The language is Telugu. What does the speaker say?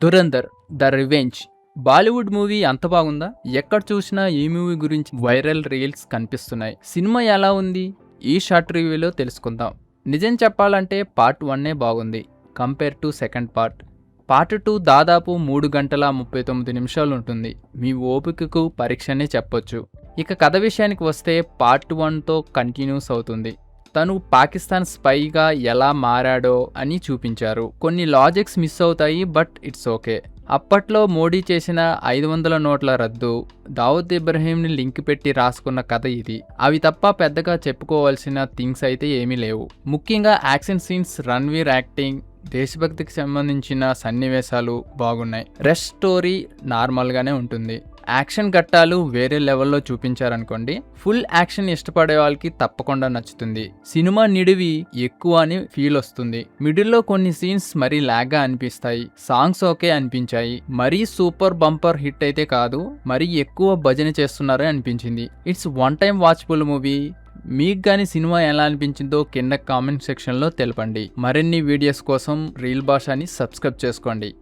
Dhurandhar the revenge Bollywood movie అంత బాగుందా? ఎక్కడ చూసినా ఈ మూవీ గురించి వైరల్ రీల్స్ కనిపిస్తున్నాయి. సినిమా ఎలా ఉంది? ఈ షార్ట్ రివ్యూలో తెలుసుకుందాం. నిజం చెప్పాలంటే పార్ట్ 1 బాగుంది compare to second part. Part 2 దాదాపు 3 గంటల 39 నిమిషాలు ఉంటుంది. మీ ఓపికకు పరీక్షనే చెప్పొచ్చు. ఇక కథ విషయానికి వస్తే పార్ట్ 1తో కంటిన్యూస్ అవుతుంది. తను పాకిస్తాన్ స్పైగా ఎలా మారాడో అని చూపించారు. కొన్ని లాజిక్స్ మిస్ అవుతాయి, బట్ ఇట్స్ ఓకే. అప్పట్లో మోడీ చేసిన 500 నోట్ల రద్దు, దావుద్ ఇబ్రహీంని లింక్ పెట్టి రాసుకున్న కథ ఇది. అవి తప్ప పెద్దగా చెప్పుకోవాల్సిన థింగ్స్ అయితే ఏమీ లేవు. ముఖ్యంగా యాక్షన్ సీన్స్, రణ్వీర్ యాక్టింగ్, దేశభక్తికి సంబంధించిన సన్నివేశాలు బాగున్నాయి. రెస్ట్ స్టోరీ నార్మల్గానే ఉంటుంది. యాక్షన్ ఘట్టాలు వేరే లెవెల్లో చూపించారనుకోండి. ఫుల్ యాక్షన్ ఇష్టపడే వాళ్ళకి తప్పకుండా నచ్చుతుంది. సినిమా నిడివి ఎక్కువ అని ఫీల్ వస్తుంది. మిడిల్లో కొన్ని సీన్స్ మరీ లాగ్గా అనిపిస్తాయి. సాంగ్స్ ఓకే అనిపించాయి. మరీ సూపర్ బంపర్ హిట్ అయితే కాదు, మరీ ఎక్కువ భజన చేస్తున్నారని అనిపించింది. It's one time watchable movie. మీకు కానీ సినిమా ఎలా అనిపించిందో కింద కామెంట్ సెక్షన్లో తెలపండి. మరిన్ని వీడియోస్ కోసం రీల్ భాషని సబ్స్క్రైబ్ చేసుకోండి.